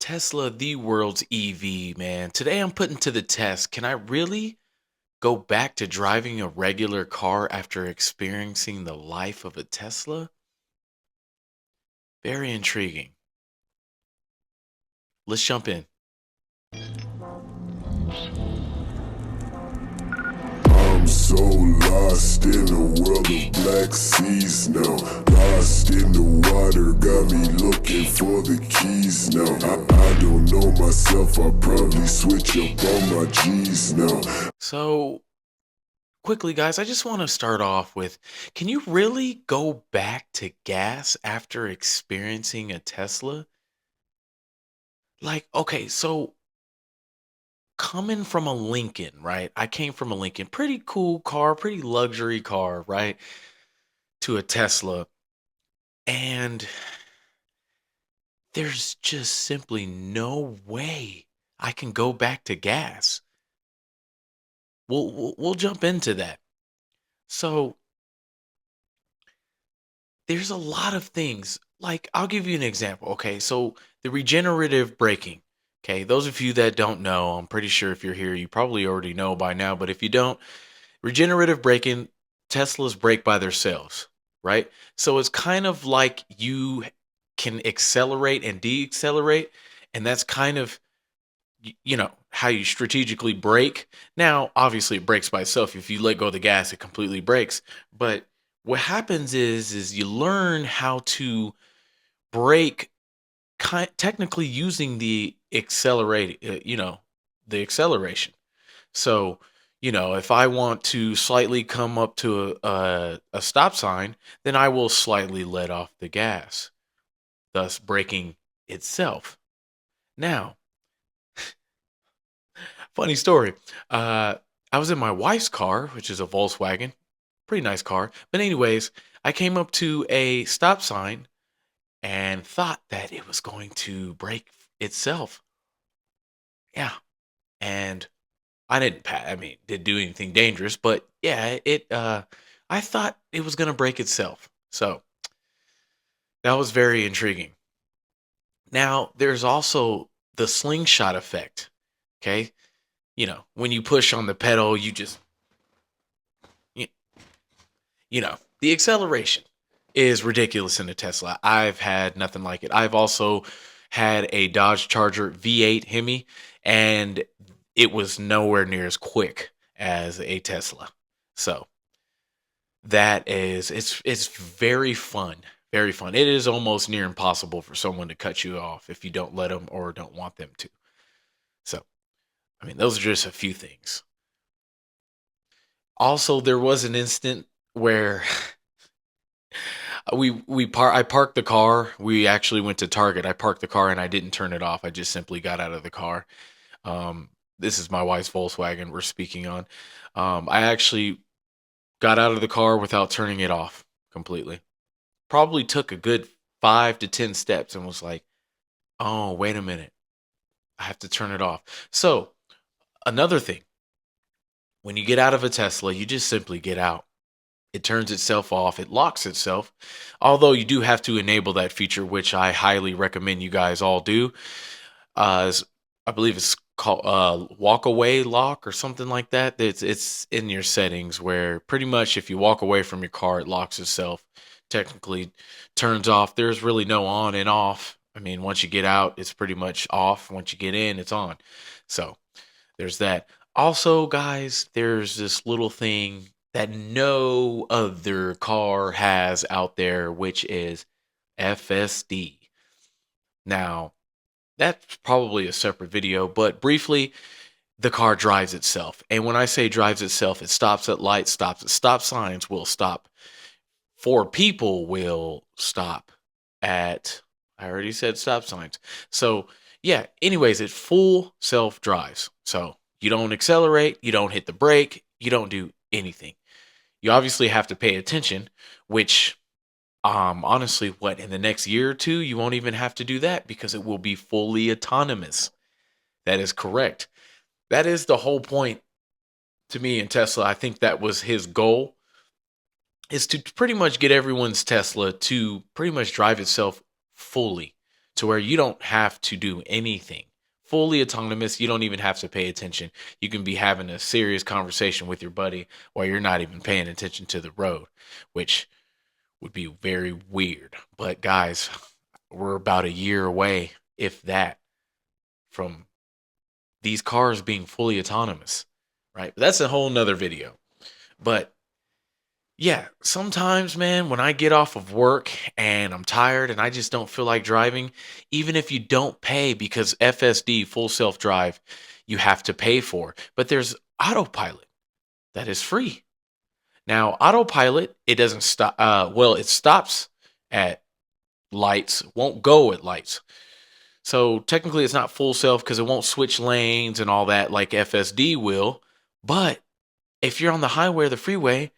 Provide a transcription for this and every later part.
Tesla, the world's EV, man. Today I'm putting to the test. Can I really go back to driving a regular car after experiencing the life of a Tesla? Very intriguing. Let's jump in. I'm so lost in a world of black seas now. Lost in the water, got me looking for the keys now. I don't know myself, I'll probably switch up on my G's now. So, quickly, guys, I just want to start off with, can you really go back to gas after experiencing a Tesla? Like, okay, so coming from a Lincoln, right? I came from a Lincoln, pretty cool car, pretty luxury car, right? To a Tesla. And there's just simply no way I can go back to gas. We'll jump into that. So there's a lot of things. Like I'll give you an example. Okay, so the regenerative braking. Okay, those of you that don't know, I'm pretty sure if you're here, you probably already know by now. But if you don't, regenerative braking, Teslas brake by themselves, right? So it's kind of like you can accelerate and decelerate, and that's kind of how you strategically brake. Now obviously it brakes by itself. If you let go of the gas it completely brakes, but what happens is you learn how to brake technically using the acceleration. So if I want to slightly come up to a stop sign, then I will slightly let off the gas, thus braking itself. Now, funny story. I was in my wife's car, which is a Volkswagen, pretty nice car. But anyways, I came up to a stop sign and thought that it was going to brake itself. Yeah, and I didn't. Didn't do anything dangerous, but yeah, it. I thought it was gonna brake itself. So that was very intriguing. Now, there's also the slingshot effect. Okay, when you push on the pedal, you just y- the acceleration is ridiculous in a Tesla. I've had nothing like it. I've also had a Dodge Charger V8 Hemi, and it was nowhere near as quick as a Tesla. So that is it's very fun. Very fun. It is almost near impossible for someone to cut you off if you don't let them or don't want them to. So, those are just a few things. Also, there was an instant where I parked the car. We actually went to Target. I parked the car and I didn't turn it off. I just simply got out of the car. This is my wife's Volkswagen we're speaking on. I actually got out of the car without turning it off completely. Probably took a good 5 to 10 steps and was like, "Oh, wait a minute. I have to turn it off." So, another thing, when you get out of a Tesla, you just simply get out. It turns itself off, it locks itself. Although you do have to enable that feature, which I highly recommend you guys all do. I believe it's called walk away lock or something like that. It's in your settings where pretty much if you walk away from your car, it locks itself. Technically turns off. There's really no on and off. Once you get out, it's pretty much off. Once you get in, it's on. So there's that. Also, guys, there's this little thing that no other car has out there, which is FSD. Now, that's probably a separate video, but briefly, the car drives itself. And when I say drives itself, it stops at lights, stops at stop signs, will stop. Four people will stop at, I already said stop signs. So, yeah, anyways, it full self drives. So, you don't accelerate, you don't hit the brake, you don't do anything. You obviously have to pay attention, which honestly, what in the next year or two, you won't even have to do that because it will be fully autonomous. That is correct. That is the whole point to me in Tesla. I think that was his goal, is to pretty much get everyone's Tesla to pretty much drive itself fully to where you don't have to do anything. Fully autonomous, you don't even have to pay attention. You can be having a serious conversation with your buddy while you're not even paying attention to the road, which would be very weird. But guys, we're about a year away, if that, from these cars being fully autonomous, right? That's a whole nother video. But yeah, sometimes, man, when I get off of work and I'm tired and I just don't feel like driving, even if you don't pay, because FSD, full self drive, you have to pay for. But there's autopilot that is free. Now, autopilot, it doesn't stop. Well, it stops at lights, won't go at lights. So technically, it's not full self because it won't switch lanes and all that like FSD will. But if you're on the highway or the freeway,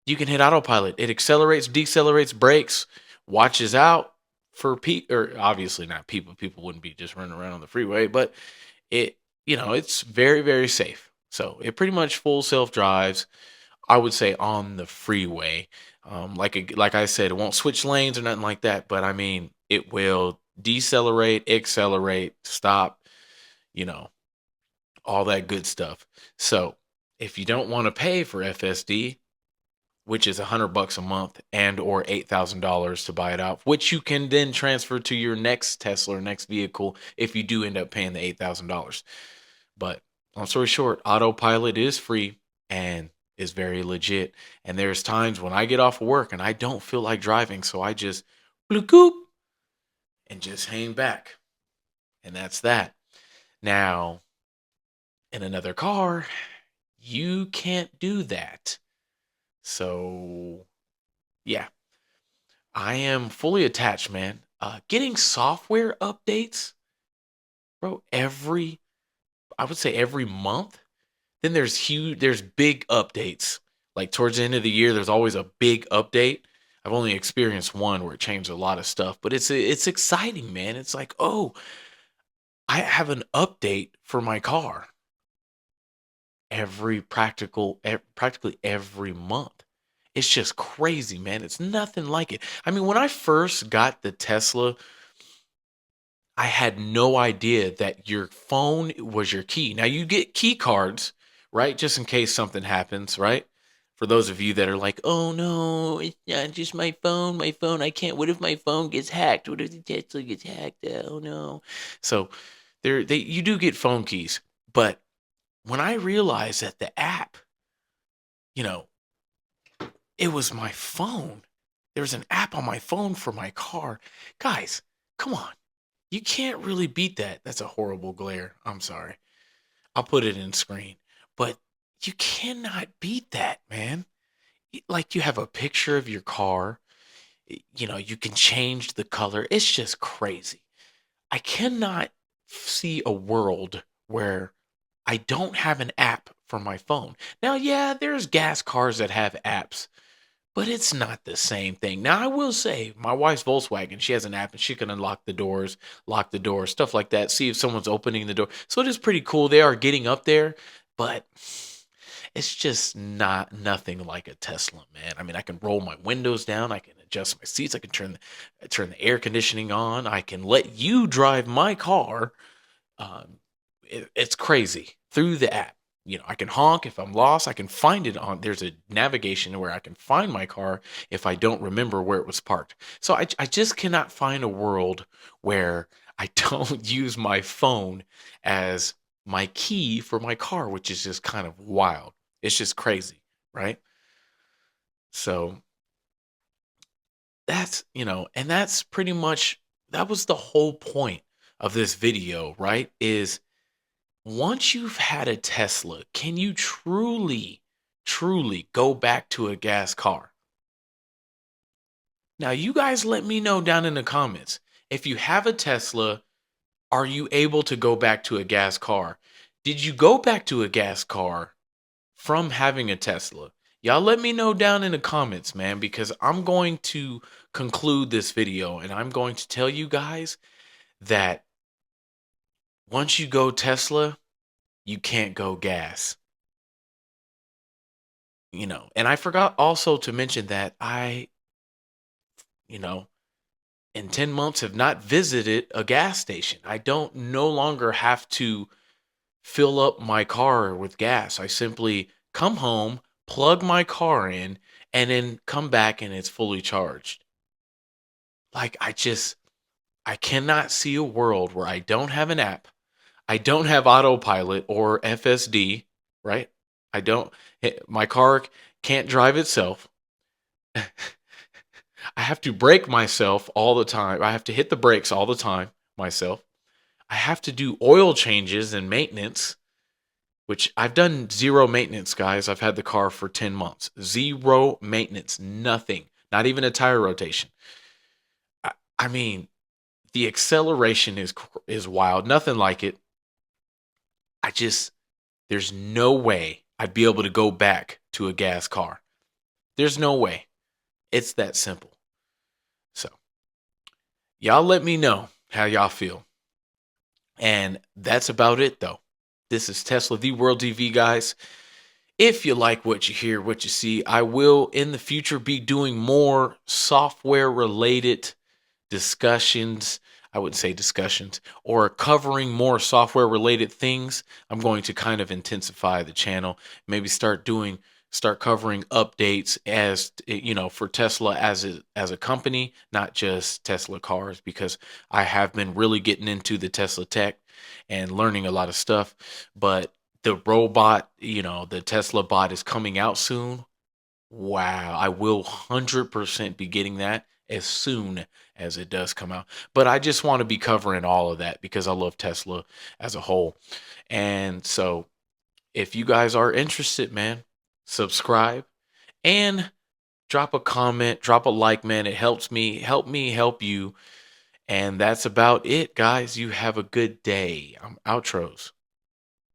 you can hit autopilot. It accelerates, decelerates, brakes, watches out for people, or obviously not people. People wouldn't be just running around on the freeway, but it, it's very, very safe. So it pretty much full self drives. I would say on the freeway. Like I said, it won't switch lanes or nothing like that. But I mean, it will decelerate, accelerate, stop. You know, all that good stuff. So if you don't want to pay for FSD, which is $100 a month and or $8,000 to buy it out, which you can then transfer to your next Tesla or next vehicle if you do end up paying the $8,000. But long story short, autopilot is free and is very legit. And there's times when I get off of work and I don't feel like driving, so I just bloop goop and just hang back. And that's that. Now, in another car, you can't do that. So, yeah, I am fully attached, man. Getting software updates, bro, I would say every month. Then there's big updates. Like towards the end of the year, there's always a big update. I've only experienced one where it changed a lot of stuff, but it's exciting, man. It's like, oh, I have an update for my car practically every month. It's just crazy, man. It's nothing like it. I mean, when I first got the Tesla, I had no idea that your phone was your key. Now you get key cards, right? Just in case something happens, right? For those of you that are like, "Oh no, it's not just my phone. My phone, I can't. What if my phone gets hacked? What if the Tesla gets hacked? Oh no." So you do get phone keys, but when I realized that the app, you know, it was my phone. There was an app on my phone for my car. Guys, come on. You can't really beat that. That's a horrible glare. I'm sorry. I'll put it in screen. But you cannot beat that, man. Like you have a picture of your car. You can change the color. It's just crazy. I cannot see a world where I don't have an app for my phone. Now, yeah, there's gas cars that have apps, but it's not the same thing. Now, I will say, my wife's Volkswagen, she has an app and she can unlock the doors, lock the doors, stuff like that, see if someone's opening the door. So it is pretty cool. They are getting up there, but it's just nothing like a Tesla, man. I mean, I can roll my windows down, I can adjust my seats, I can turn the air conditioning on, I can let you drive my car. It's crazy through the app. I can honk if I'm lost. I can find it on. There's a navigation where I can find my car if I don't remember where it was parked. So I just cannot find a world where I don't use my phone as my key for my car, which is just kind of wild. It's just crazy, right? So and that's pretty much that was the whole point of this video, right? Is once you've had a Tesla, can you truly, truly go back to a gas car? Now, you guys let me know down in the comments. If you have a Tesla, are you able to go back to a gas car? Did you go back to a gas car from having a Tesla? Y'all let me know down in the comments, man, because I'm going to conclude this video and I'm going to tell you guys that once you go Tesla, you can't go gas. And I forgot also to mention that you know, in 10 months have not visited a gas station. I don't no longer have to fill up my car with gas. I simply come home, plug my car in, and then come back and it's fully charged. Like I cannot see a world where I don't have an app. I don't have autopilot or FSD, right? I don't my car can't drive itself. I have to brake myself all the time. I have to hit the brakes all the time myself. I have to do oil changes and maintenance, which I've done zero maintenance, guys. I've had the car for 10 months. Zero maintenance, nothing, not even a tire rotation. I mean, the acceleration is wild. Nothing like it. I just there's no way I'd be able to go back to a gas car. There's no way. It's that simple. So, y'all let me know how y'all feel. And that's about it, though. This is Tesla, the World TV, guys. If you like what you hear, what you see, I will in the future be doing more software related discussions. I wouldn't say discussions, or covering more software related things. I'm going to kind of intensify the channel, maybe start covering updates as for Tesla as a company, not just Tesla cars, because I have been really getting into the Tesla tech and learning a lot of stuff. But the robot, the Tesla bot is coming out soon. Wow, I will 100% be getting that as soon as it does come out. But I just want to be covering all of that because I love Tesla as a whole. And so if you guys are interested, man, subscribe and drop a comment, drop a like, man. It helps me help you. And that's about it, guys. You have a good day. I'm outros.